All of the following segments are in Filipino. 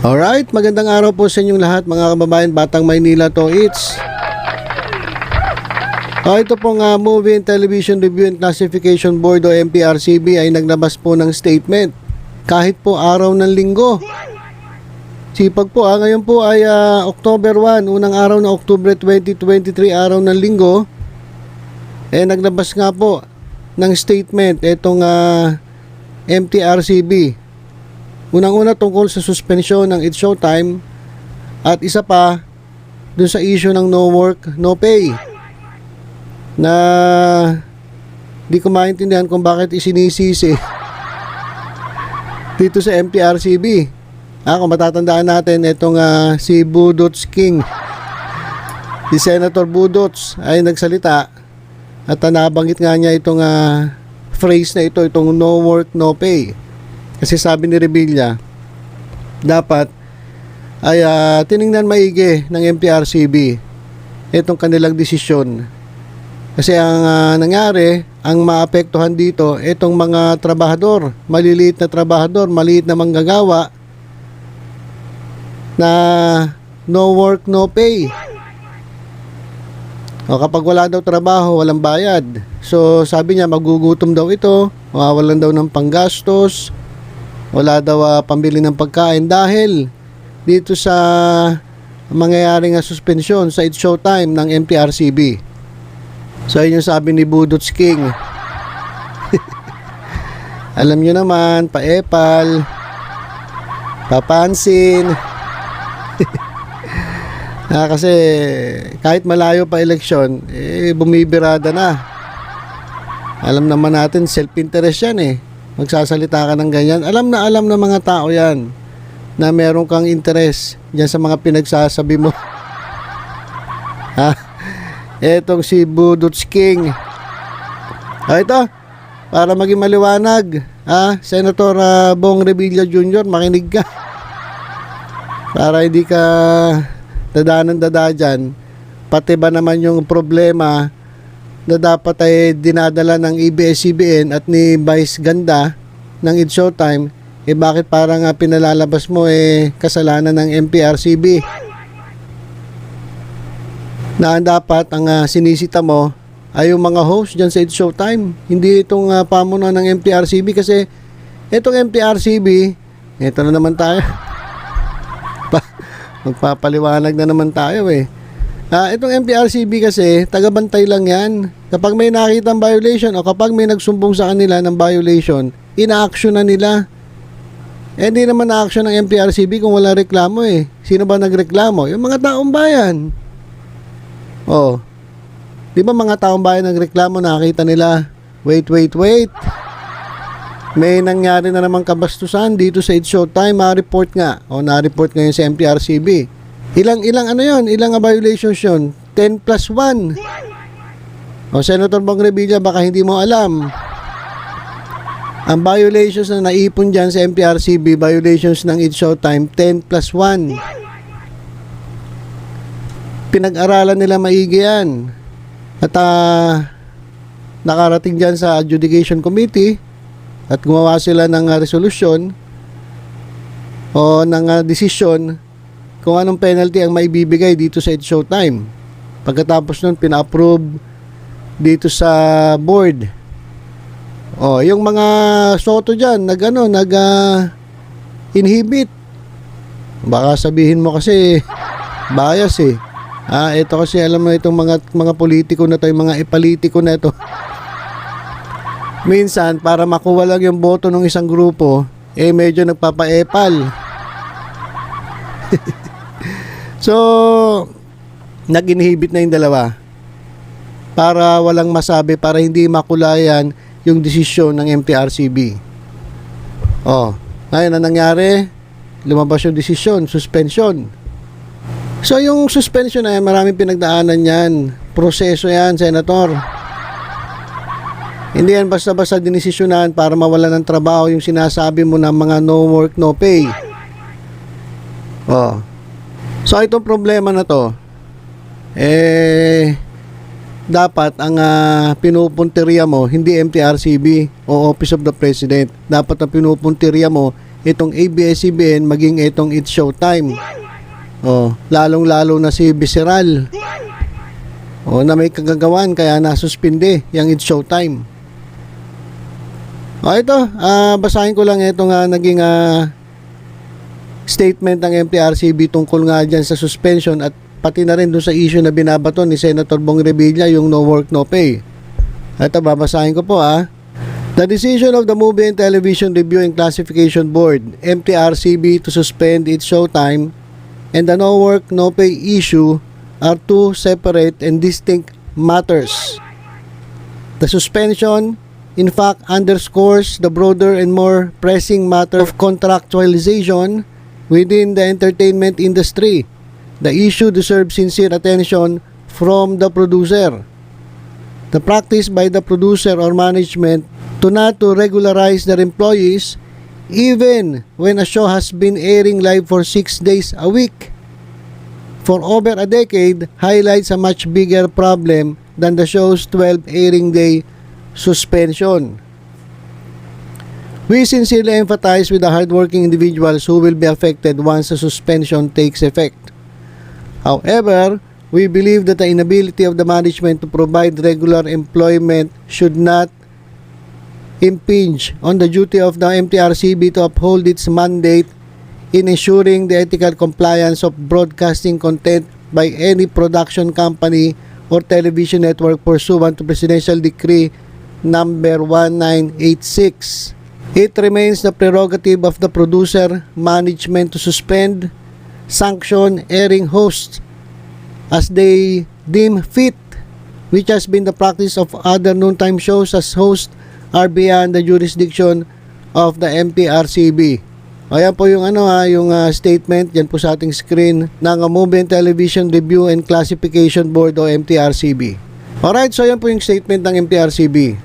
Alright, magandang araw po sa inyong lahat mga kababayan, Batang Maynila to it's. Ito pong Movie and Television Review and Classification Board o MPRCB ay naglabas po ng statement kahit po araw ng linggo. Sipag po ngayon po ay October 1, unang araw na October 2023, araw ng linggo. Naglabas nga po ng statement itong MTRCB. Unang-una tungkol sa suspensyon ng It's Showtime at isa pa dun sa issue ng no work, no pay na di ko maintindihan kung bakit isinisisi dito sa MTRCB. Kung matatandaan natin itong si Budots King, si Senator Budots ay nagsalita at nabanggit nga niya itong phrase na itong no work, no pay. Kasi sabi ni Revilla, dapat ay tiningnan maigi ng MPRCB itong kanilang desisyon. Kasi ang nangyari, ang maapektuhan dito, itong mga trabahador, maliliit na trabahador, maliit na manggagawa na no work, no pay. O kapag wala daw trabaho, walang bayad. So sabi niya magugutom daw ito, mawawalan daw ng panggastos, wala daw pambili ng pagkain dahil dito sa mangyayaring suspensyon sa It's Showtime ng MTRCB. So yun yung sabi ni Budots King. Alam nyo naman, paepal, papansin. Kasi kahit malayo pa eleksyon, bumibirada na. Alam naman natin, self-interest yan magsasalita ka ng ganyan. Alam na mga tao yan na meron kang interest dyan sa mga pinagsasabi mo. Etong si Budots King. Ito, para maging maliwanag, Senator Bong Revilla Jr., makinig ka. Para hindi ka dada dyan. Pati ba naman yung problema na dapat ay dinadala ng ABS-CBN at ni Vice Ganda ng It's Showtime, bakit parang pinalalabas mo kasalanan ng MPRCB na dapat ang sinisita mo ay yung mga host dyan sa It's Showtime, hindi itong pamunuan ng MPRCB. Kasi itong MPRCB, ito na naman tayo. Magpapaliwanag na naman tayo itong MPRCB kasi tagabantay lang yan. Kapag may nakitang violation o kapag may nagsumbong sa kanila ng violation, ina-action na nila. Hindi naman na-action ng MPRCB kung wala reklamo Sino ba nagreklamo? Yung mga taong bayan. Di ba mga taong bayan nagreklamo, nakita nila, wait, may nangyari na naman kabastusan dito sa It's Showtime, ma-report nga. Na-report ngayon sa MPRCB. Ilang violations yun? 10+1. Senator Bong Revilla, baka hindi mo alam. Ang violations na naipon dyan sa MPRCB, violations ng It's Showtime, 10+1. Pinag-aralan nila maigi yan. At nakarating dyan sa adjudication committee at gumawa sila ng resolusyon o ng desisyon kung anong penalty ang maibibigay dito sa It's Showtime. Pagkatapos nun, pina-approve dito sa board. Yung mga soto dyan, nag-inhibit. Baka sabihin mo kasi bias ito kasi alam mo itong mga politiko na to, yung mga ipalitiko na ito. Minsan, para makuha lang yung boto ng isang grupo, medyo nagpapaepal. So, nag-inhibit na yung dalawa para walang masabi, para hindi makulayan yung desisyon ng MTRCB. Ngayon, ang nangyari, lumabas yung desisyon, suspension. So, yung suspension maraming pinagdaanan yan. Proseso yan, Senator. Hindi yan basta-basta dinesisyonan para mawalan ng trabaho yung sinasabi mo na mga no work, no pay. So itong problema na to dapat ang pinupuntirya mo hindi MTRCB o Office of the President. Dapat ang pinupuntirya mo itong ABS-CBN maging itong It's Showtime. Lalong-lalo na si Visceral. Na may kagagawan kaya nasuspinde yung It's Showtime. Ito, basahin ko lang itong naging statement ng MTRCB tungkol nga dyan sa suspension at pati na rin doon sa issue na binabato ni Senator Bong Revilla, yung no work, no pay. Ito, babasahin ko po The decision of the Movie and Television Review and Classification Board, MTRCB, to suspend its showtime and the no work, no pay issue are two separate and distinct matters. The suspension, in fact, underscores the broader and more pressing matter of contractualization within the entertainment industry. The issue deserves sincere attention from the producer. The practice by the producer or management to regularize their employees even when a show has been airing live for 6 days a week for over a decade highlights a much bigger problem than the show's 12 airing day suspension. We sincerely empathize with the hardworking individuals who will be affected once the suspension takes effect. However, we believe that the inability of the management to provide regular employment should not impinge on the duty of the MTRCB to uphold its mandate in ensuring the ethical compliance of broadcasting content by any production company or television network pursuant to Presidential Decree number 1986. It remains the prerogative of the producer management to suspend, sanction airing hosts as they deem fit, which has been the practice of other noontime shows as hosts are beyond the jurisdiction of the MTRCB. Ayan po yung statement yan po sa ating screen ng Movie and Television Review and Classification Board o MTRCB. Alright, so yan po yung statement ng MTRCB.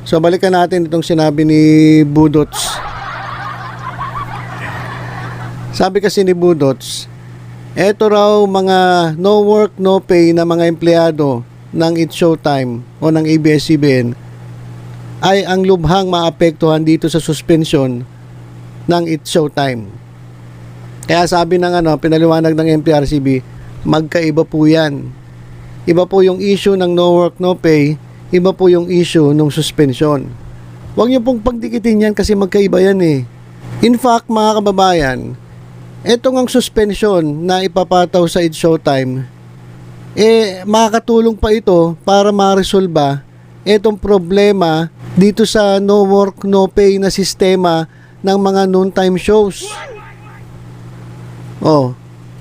So balikan natin itong sinabi ni Budots. Sabi kasi ni Budots, eto raw mga no work, no pay na mga empleyado ng It's Showtime o ng ABS-CBN ay ang lubhang maapektuhan dito sa suspension ng It's Showtime. Kaya sabi ng pinaliwanag ng MTRCB, magkaiba po yan. Iba po yung issue ng no work, no pay, iba po yung issue ng suspension. Huwag niyo pong pagdikitin yan kasi magkaiba yan eh. In fact, mga kababayan, etong ang suspension na ipapataw sa It's Showtime, makakatulong pa ito para ma-resolba etong problema dito sa no work, no pay na sistema ng mga noontime shows.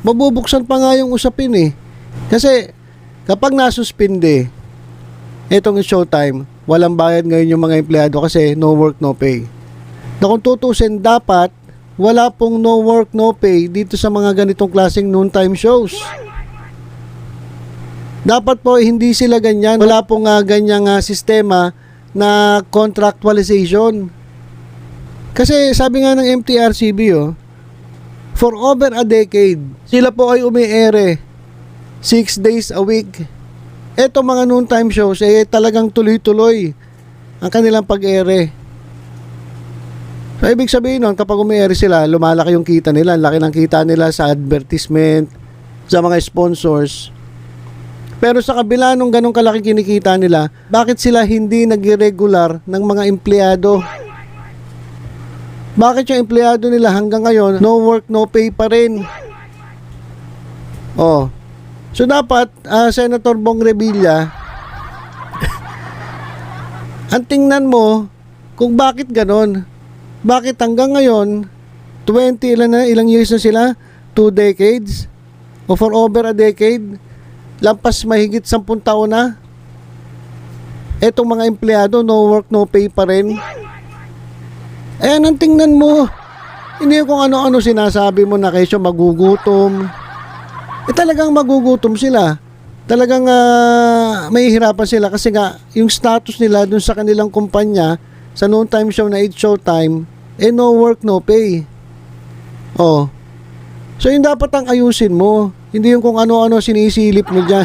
Mabubuksan pa nga yung usapin eh. Kasi kapag nasuspinde etong Showtime, walang bayad ngayon yung mga empleyado kasi no work, no pay. Na kung tutusin, dapat wala pong no work, no pay dito sa mga ganitong klaseng noontime shows. Dapat po hindi sila ganyan. Wala pong ganyang sistema na contractualization. Kasi sabi nga ng MTRCB, for over a decade, sila po ay umi-ere 6 days a week. Eto mga noontime shows, talagang tuloy-tuloy ang kanilang pag-ere. So, ibig sabihin nun, kapag umi-ere sila, lumalaki yung kita nila. Laki ng kita nila sa advertisement, sa mga sponsors. Pero sa kabila nung ganong kalaki kinikita nila, bakit sila hindi nag-regular ng mga empleyado? Bakit yung empleyado nila hanggang ngayon, no work, no pay pa rin? So dapat, Senator Bong Revilla, ang tingnan mo kung bakit ganon. Bakit hanggang ngayon, ilang years na sila? 2 decades? O for over a decade? Lampas mahigit 10 taon na. Etong mga empleyado, no work, no pay pa rin. Ang tingnan mo. Hindi kung ano-ano sinasabi mo na kesyo magugutom. Talagang magugutom sila. Talagang mahihirapan sila kasi nga yung status nila dun sa kanilang kumpanya sa noontime show na It's Showtime, no work, no pay. So yung dapat ang ayusin mo. Hindi yung kung ano-ano sinisilip mo dyan.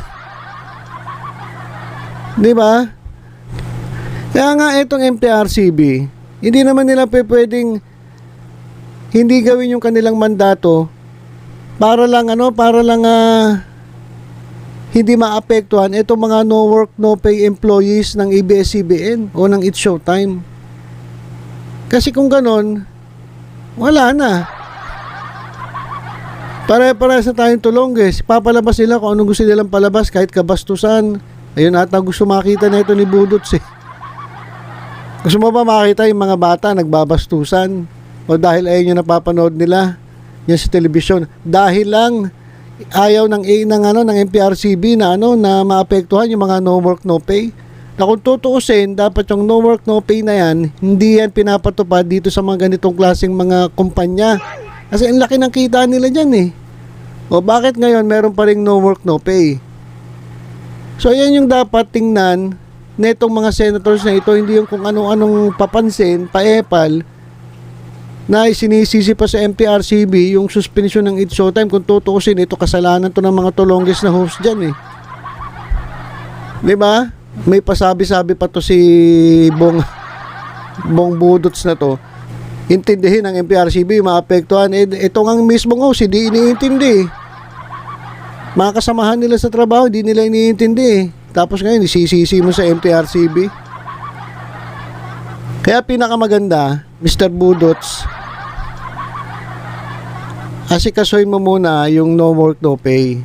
Di ba? Kaya nga itong MTRCB, hindi naman nila pwedeng hindi gawin yung kanilang mandato para lang hindi maapektuhan itong mga no work no pay employees ng ABS-CBN o ng It's Showtime. Kasi kung ganon, wala na. Pare-parehas na tayong tulongges. Papalabas nila kung anong gusto nilang palabas kahit kabastusan. Ayun ata gusto makita na ito ni Budots eh. Gusto mo ba makita yung mga bata nagbabastusan? O dahil ayun yung napapanood nila yan sa telebisyon? Dahil lang ayaw ng MPRCB na na maapektuhan yung mga no work no pay. Na kung tutuusin, dapat yung no work no pay na yan, hindi yan pinapatupad dito sa mga ganitong klaseng mga kumpanya. Kasi ang laki ng kita nila dyan eh. O bakit ngayon meron pa ring no work no pay? So yan yung dapat tingnan netong mga senators na ito, hindi yung kung anong papansin, paepal, na sinisisi pa sa MPRCB yung suspension ng It's Showtime. Kung tutuusin, ito kasalanan to ng mga tulongges na host dyan eh. Diba? May pasabi-sabi pa to si Bong Budots na to. Intindihin ng MPRCB, maapektuhan. Ito nga mismong host, hindi iniintindi. Mga kasamahan nila sa trabaho, hindi nila iniintindi. Tapos ngayon, isisisi mo sa MPRCB. Kaya pinakamaganda, Mr. Budots, asikasuhin mo muna yung no work no pay.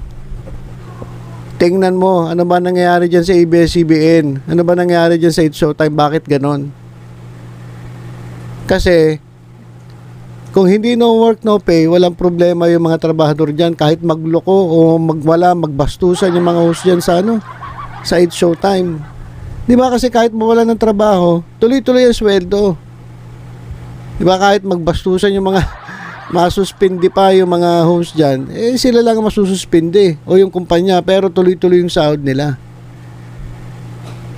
Tingnan mo, ano ba nangyayari dyan sa ABS-CBN? Ano ba nangyayari dyan sa It's Showtime? Bakit ganon? Kasi, kung hindi no work no pay, walang problema yung mga trabahador dyan. Kahit magloko o magbastusan yung mga host dyan sa It's Showtime. Di ba kasi kahit mawala ng trabaho, tuloy-tuloy ang sweldo. Di ba kahit magbastusan yung mga masuspindi pa yung mga host dyan, sila lang ang masususpindi o yung kumpanya, pero tuloy-tuloy yung sahod nila.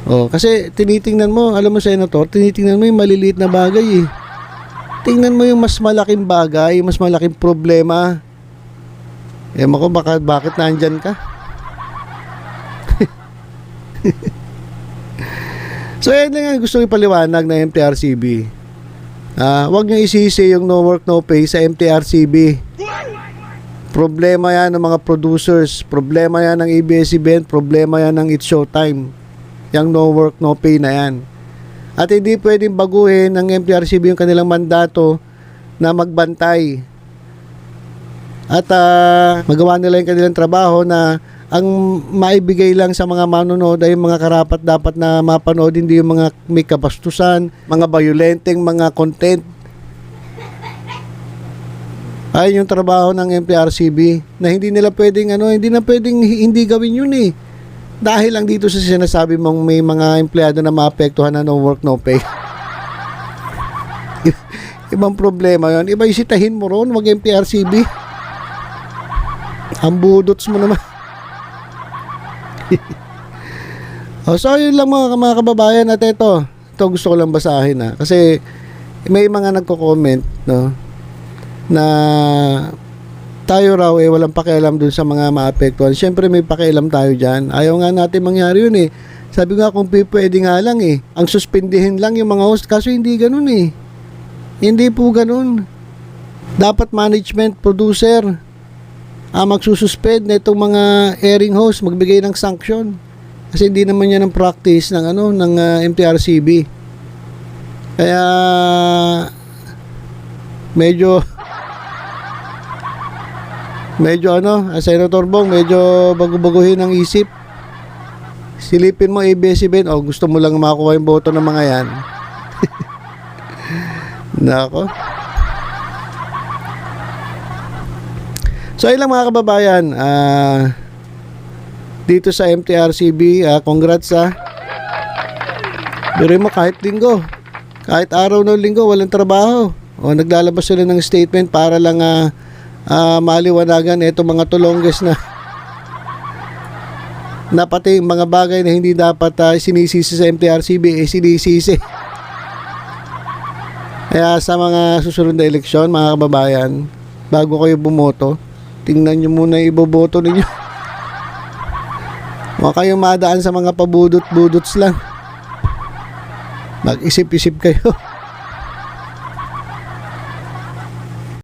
Kasi tinitingnan mo, alam mo Senator, tinitingnan mo yung maliliit na bagay eh. Tingnan mo yung mas malaking bagay, mas malaking problema. Mako, bakit nandyan ka? So yan lang ang gusto ipaliwanag ng MTRCB. Huwag nyo isisi yung no work no pay sa MTRCB. Problema yan ng mga producers, problema yan ng ABS-CBN, problema yan ng It's Showtime. Yung no work no pay na yan. At hindi pwedeng baguhin ng MTRCB yung kanilang mandato na magbantay. At magawa nila yung kanilang trabaho na ang maibigay lang sa mga manonood ay yung mga karapat dapat na mapanood, hindi yung mga may kabastusan, mga violenteng mga content. Ay yung trabaho ng MPRCB na hindi nila pwedeng hindi gawin yun eh. Dahil lang dito sa sinasabi mong may mga empleyado na maapektuhan na no work no pay. Ibang problema yun. Iba isitahin mo ron, wag MPRCB. Ang Budots mo naman. So yun lang mga kababayan, at ito gusto ko lang basahin kasi may mga nagko-comment na tayo raw walang pakialam dun sa mga maapektuhan. Siyempre may pakialam tayo dyan, ayaw nga natin mangyari yun eh. Sabi nga kung pwede nga lang ang suspindihin lang yung mga host, kaso hindi ganun hindi po ganun. Dapat management, producer magsususpend na itong mga airing host, magbigay ng sanction. Kasi hindi naman yan ang practice ng MTRCB. Kaya medyo Senator Bong, medyo bago-baguhin ang isip. Silipin mo ABS-CBN, gusto mo lang makakuha yung boto ng mga yan. Nako. So ayun lang mga kababayan, dito sa MTRCB, congrats Pero mo kahit linggo, kahit araw ng linggo walang trabaho, naglalabas sila ng statement para lang maliwanagan itong mga tulongges na pati mga bagay na hindi dapat sinisisi sa MTRCB sinisisi. Kaya sa mga susunod na eleksyon mga kababayan, bago kayo bumoto, tingnan nyo muna yung iboboto ninyo. Huwag kayong madaan sa mga pabudot-budots lang. Mag-isip-isip kayo.